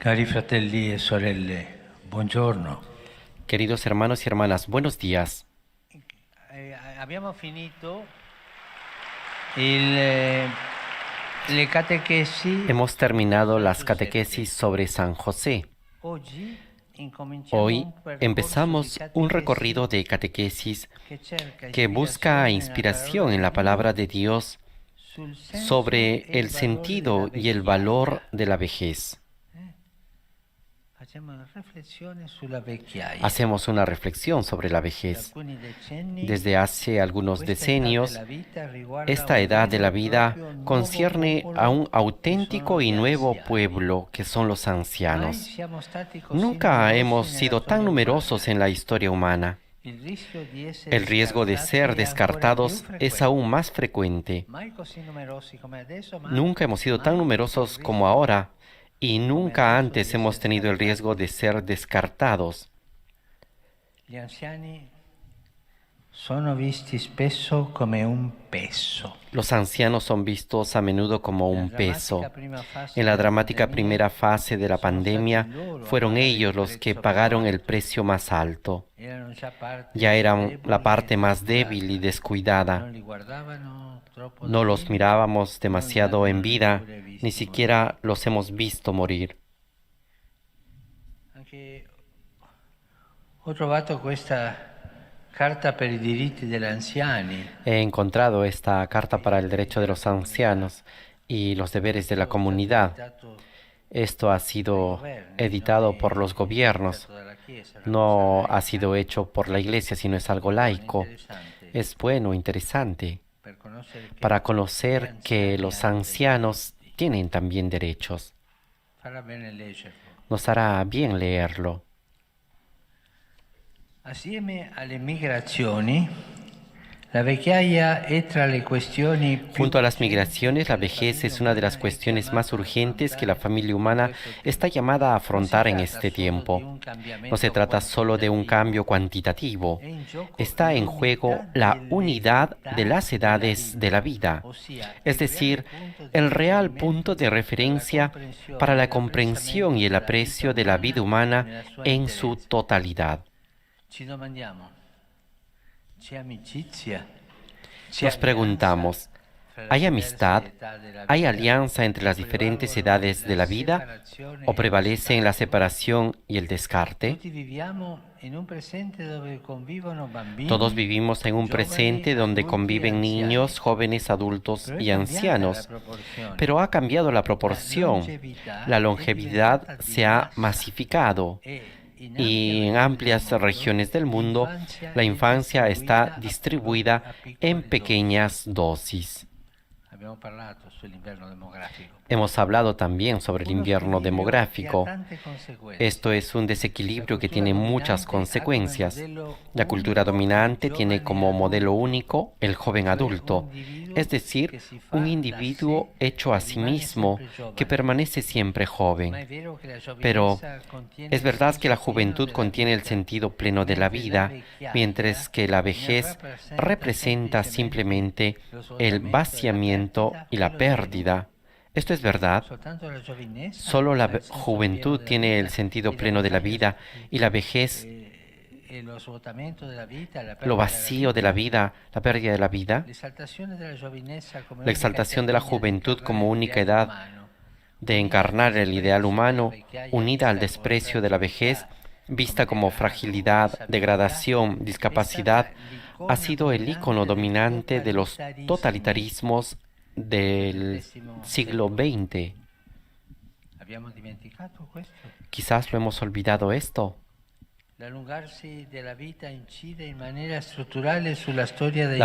Cari fratelli e sorelle, buongiorno. Queridos hermanos y hermanas, buenos días. Abbiamo finito il, eh, le catechesi. Hemos terminado las Giuseppe. catequesis sobre San José. Oggi incominciamo Hoy un percorso empezamos di un catechesi recorrido de catequesis che cerca que busca inspiración en la palabra de Dios sul senso sobre e il el valore sentido della y el valor vecchiaia. de la vejez. Facciamo una riflessione sulla vecchiaia. Hacemos una reflexión sobre la Da vejez. alcuni decenni Desde hace algunos questa età decenios, della vita riguarda esta un edad de vero la e vida proprio nuovo concierne a un popolo che auténtico sono y gli nuevo anziani. pueblo que son los Mai ancianos. siamo stati così Nunca hemos numerosi nella sido tan storia numerosos umana. en la historia humana. Il rischio di essere El riesgo de scartati ser è ancora più descartados es frequente. aún más frecuente. Mai così numerosi come adesso, ma Nunca hemos sido tan mai numerosos il como rischio ahora y come nunca adesso antes di hemos essere tenido el riesgo scartati. de ser descartados. Gli anziani sono visti spesso come un peso. Los ancianos son vistos a menudo como un peso. En la dramática primera fase de la pandemia, fueron ellos los que pagaron el precio más alto. Ya eran la parte más débil y descuidada. No los mirábamos demasiado en vida, ni siquiera los hemos visto morir. Ho trovato questa carta per i diritti degli anziani. He encontrado esta carta para el derecho de los ancianos y los deberes de la comunidad. Esto ha sido editado por los gobiernos, no ha sido hecho por la Iglesia, sino es algo laico. Es bueno, interesante, para conocer que los ancianos tienen también derechos. Nos hará bien leerlo. Assieme alle migrazioni, la vecchiaia è tra le questioni più Junto a las migraciones, la vejez es una de las cuestiones más urgentes que la familia humana está llamada a afrontar en este tiempo. No se trata solo de un cambio cuantitativo. Está en juego la unidad de las edades de la vida, es decir, el real punto de referencia para la comprensión y el aprecio de la vida humana en su totalidad. Ci domandiamo, c'è amicizia? Nos preguntamos, ¿hay amistad? ¿Hay alianza entre las diferentes edades de la vida? ¿O prevalecen la separación y el descarte? Todos vivimos en un presente donde conviven niños, jóvenes, adultos y ancianos, pero ha cambiado la proporción. La longevidad se ha masificado y en amplias regiones del mundo la infancia está distribuida en pequeñas dosis. Hemos hablado también sobre el invierno demográfico. Esto es un desequilibrio que tiene muchas consecuencias. La cultura dominante tiene como modelo único el joven adulto, es decir, un individuo hecho a sí mismo que permanece siempre joven. Pero es verdad que la juventud contiene el sentido pleno de la vida, mientras que la vejez representa simplemente el vaciamiento y la pérdida. ¿Esto es verdad? Solo la juventud tiene el sentido pleno de la vida y la vejez, lo vacío de la vida, la pérdida de la vida. La exaltación de la juventud como única edad de encarnar el ideal humano, unida al desprecio de la vejez, vista como fragilidad, degradación, discapacidad, ha sido el ícono dominante de los totalitarismos del siglo XX. Quizás lo hemos olvidado esto. La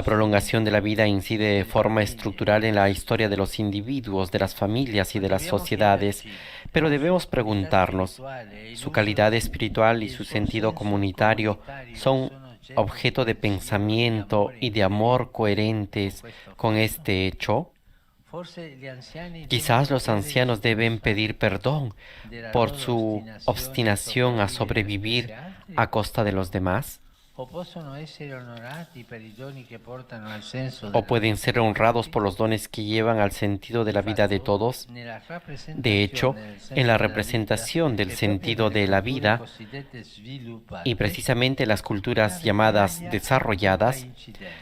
prolongación de la vida incide de forma estructural en la historia de los individuos, de las familias y de las sociedades, pero debemos preguntarnos, ¿su calidad espiritual y su sentido comunitario son objeto de pensamiento y de amor coherentes con este hecho? Quizás los ancianos deben pedir perdón por su obstinación a sobrevivir a costa de los demás. o pueden ser honrados por los dones que llevan al sentido de la vida de todos. De hecho, en la representación del sentido de la vida, y precisamente las culturas llamadas desarrolladas,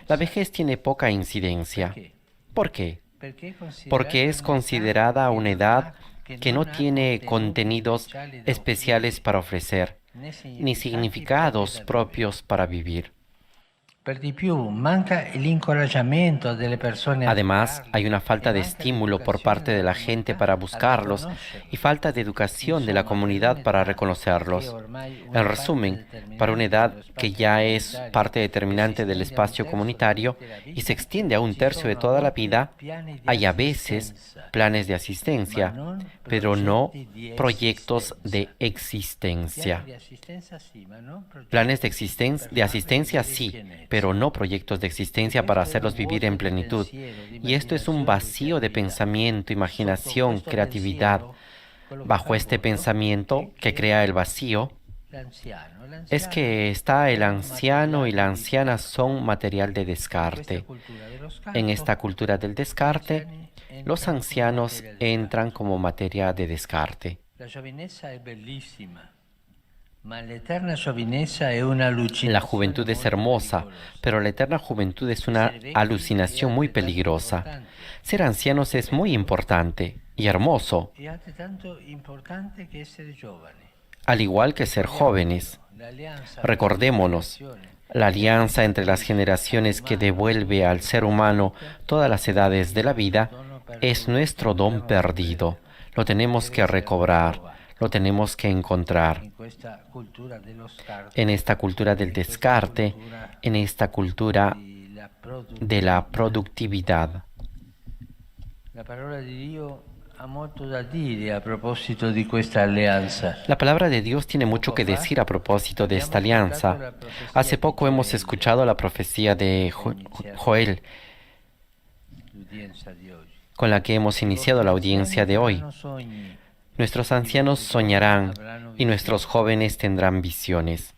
la vejez tiene poca incidencia. ¿Por qué? Porque es considerada una edad que no tiene contenidos especiales para ofrecer, ni significados propios para vivir. Además, hay una falta de estímulo por parte de la gente para buscarlos y falta de educación de la comunidad para reconocerlos. En resumen, para una edad que ya es parte determinante del espacio comunitario y se extiende a un tercio de toda la vida, hay a veces planes de asistencia, pero no proyectos de existencia. Planes de asistencia sí, pero no proyectos de existencia para hacerlos vivir en plenitud. Y esto es un vacío de pensamiento, imaginación, creatividad. Bajo este pensamiento que crea el vacío, es que está el anciano y la anciana son material de descarte. En esta cultura del descarte, los ancianos entran como materia de descarte. La juventud es hermosa, pero la eterna juventud es una alucinación muy peligrosa. Ser ancianos es muy importante y hermoso, al igual que ser jóvenes. Recordémonos, la alianza entre las generaciones que devuelve al ser humano todas las edades de la vida es nuestro don perdido. Lo tenemos que recobrar. Lo tenemos que encontrar en esta cultura del descarte, en esta cultura de la productividad. La palabra de Dios tiene mucho que decir a propósito de esta alianza. Hace poco hemos escuchado la profecía de Joel, con la que hemos iniciado la audiencia de hoy. Nuestros ancianos soñarán y nuestros jóvenes tendrán visiones.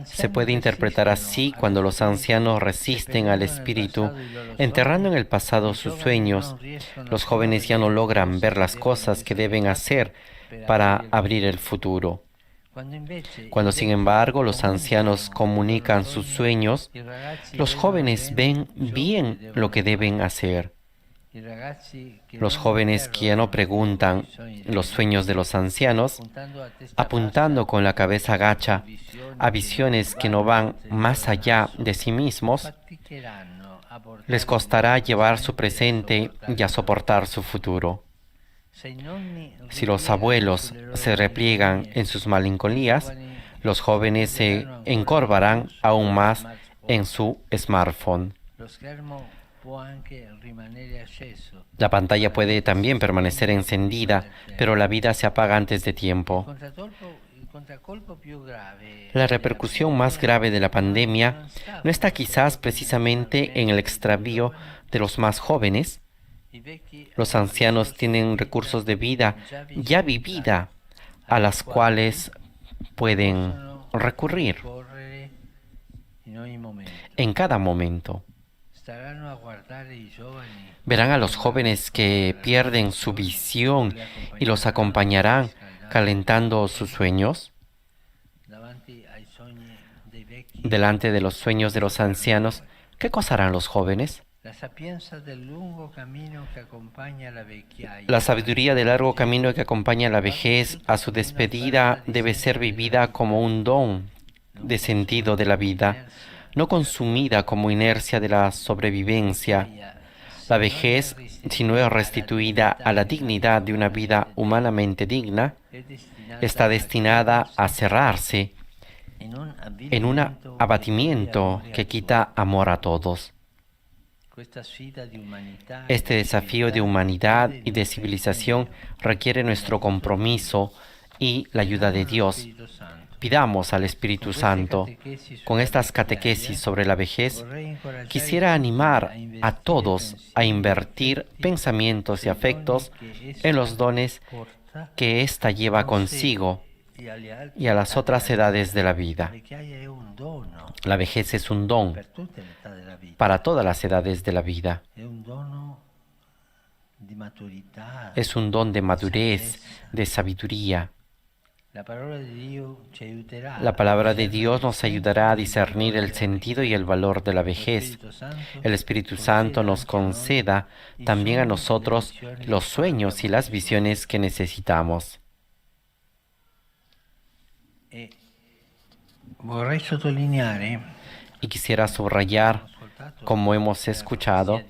Se puede interpretar así cuando los ancianos resisten al espíritu, enterrando en el pasado sus sueños. Los jóvenes ya no logran ver las cosas que deben hacer para abrir el futuro. Cuando, sin embargo, los ancianos comunican sus sueños, los jóvenes ven bien lo que deben hacer. Los jóvenes que ya no preguntan los sueños de los ancianos, apuntando con la cabeza gacha a visiones que no van más allá de sí mismos, les costará llevar su presente y a soportar su futuro. Si los abuelos se repliegan en sus melancolías, los jóvenes se encorvarán aún más en su smartphone. La pantalla puede también permanecer encendida, pero la vida se apaga antes de tiempo. La repercusión más grave de la pandemia no está quizás precisamente en el extravío de los más jóvenes. Los ancianos tienen recursos de vida ya vivida a las cuales pueden recurrir en cada momento. Verán a los jóvenes que pierden su visión y los acompañarán calentando sus sueños. Delante de los sueños de los ancianos, ¿qué cosa harán los jóvenes? La sabiduría del largo camino que acompaña a la vejez a su despedida debe ser vivida como un don de sentido de la vida, no consumida como inercia de la sobrevivencia. La vejez, si no es restituida a la dignidad de una vida humanamente digna, está destinada a cerrarse en un abatimiento que quita amor a todos. Este desafío de humanidad y de civilización requiere nuestro compromiso y la ayuda de Dios. Pidamos al Espíritu Santo. Con estas catequesis sobre la vejez, quisiera animar a todos a invertir pensamientos y afectos en los dones que ésta lleva consigo y a las otras edades de la vida. La vejez es un don para todas las edades de la vida. Es un don de madurez, de sabiduría. La palabra de Dios nos ayudará a discernir el sentido y el valor de la vejez. El Espíritu Santo nos conceda también a nosotros los sueños y las visiones que necesitamos. Y quisiera subrayar, como hemos escuchado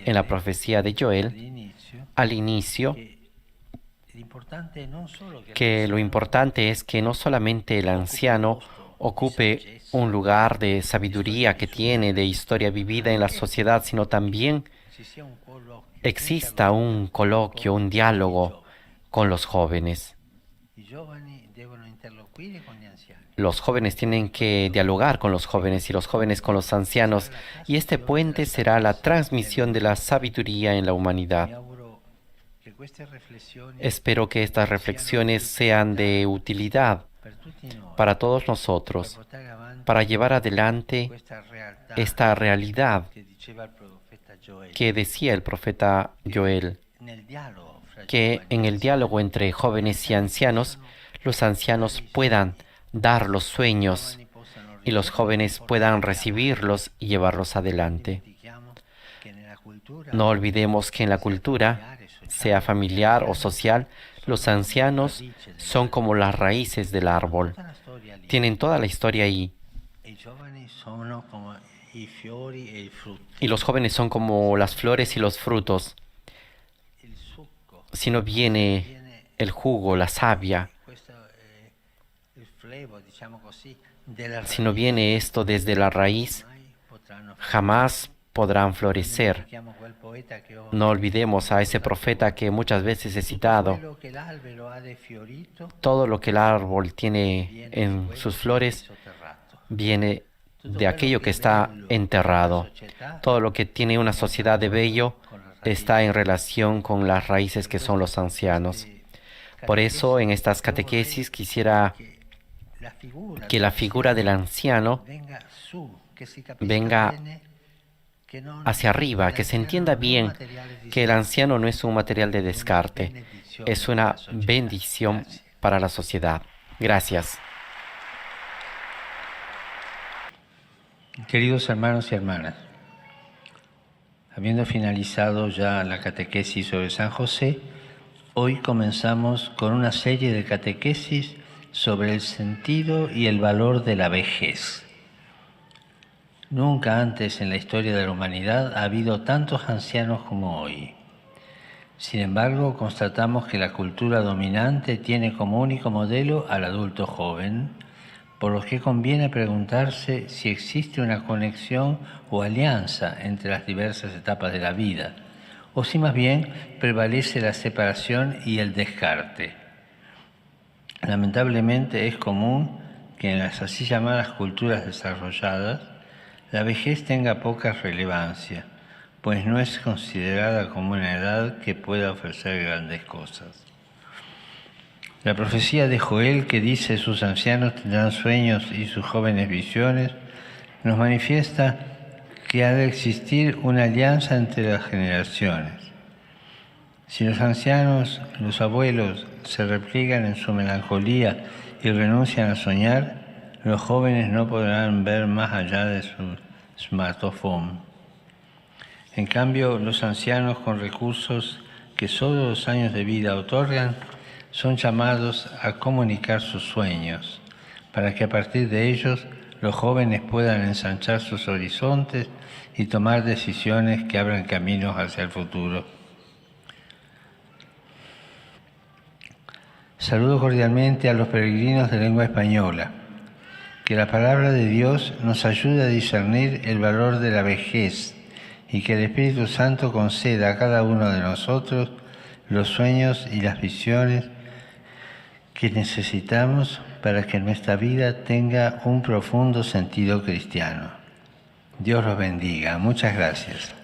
en la profecía de Joel, al inicio, que lo importante es que no solamente el anciano ocupe un lugar de sabiduría que tiene, de historia vivida en la sociedad, sino también exista un coloquio, un diálogo con los jóvenes. Los jóvenes tienen que dialogar con los jóvenes y los jóvenes con los ancianos, y este puente será la transmisión de la sabiduría en la humanidad. Espero que estas reflexiones sean de utilidad para todos nosotros, para llevar adelante esta realidad que decía el profeta Joel, que en el diálogo entre jóvenes y ancianos, los ancianos puedan dar los sueños y los jóvenes puedan recibirlos y llevarlos adelante. No olvidemos que en la cultura, sea familiar o social, los ancianos son como las raíces del árbol. Tienen toda la historia ahí. Y los jóvenes son como las flores y los frutos. Si no viene el jugo, la savia, si no viene esto desde la raíz, jamás podrán florecer. No olvidemos a ese profeta que muchas veces he citado. Todo lo que el árbol tiene en sus flores viene de aquello que está enterrado. Todo lo que tiene una sociedad de bello está en relación con las raíces que son los ancianos. Por eso, en estas catequesis quisiera que la figura del anciano venga hacia arriba, que se entienda bien que el anciano no es un material de descarte, es una bendición para la sociedad. Gracias. Queridos hermanos y hermanas, habiendo finalizado ya la catequesis sobre San José, hoy comenzamos con una serie de catequesis sobre el sentido y el valor de la vejez. Nunca antes en la historia de la humanidad ha habido tantos ancianos como hoy. Sin embargo, constatamos que la cultura dominante tiene como único modelo al adulto joven, por lo que conviene preguntarse si existe una conexión o alianza entre las diversas etapas de la vida, o si más bien prevalece la separación y el descarte. Lamentablemente es común que en las así llamadas culturas desarrolladas la vejez tenga poca relevancia, pues no es considerada como una edad que pueda ofrecer grandes cosas. La profecía de Joel, que dice sus ancianos tendrán sueños y sus jóvenes visiones, nos manifiesta que ha de existir una alianza entre las generaciones. Si los ancianos, los abuelos, se repliegan en su melancolía y renuncian a soñar, los jóvenes no podrán ver más allá de su smartphone. En cambio, los ancianos con recursos que solo los años de vida otorgan son llamados a comunicar sus sueños, para que a partir de ellos los jóvenes puedan ensanchar sus horizontes y tomar decisiones que abran caminos hacia el futuro. Saludo cordialmente a los peregrinos de lengua española. Que la palabra de Dios nos ayude a discernir el valor de la vejez y que el Espíritu Santo conceda a cada uno de nosotros los sueños y las visiones que necesitamos para que nuestra vida tenga un profundo sentido cristiano. Dios los bendiga. Muchas gracias.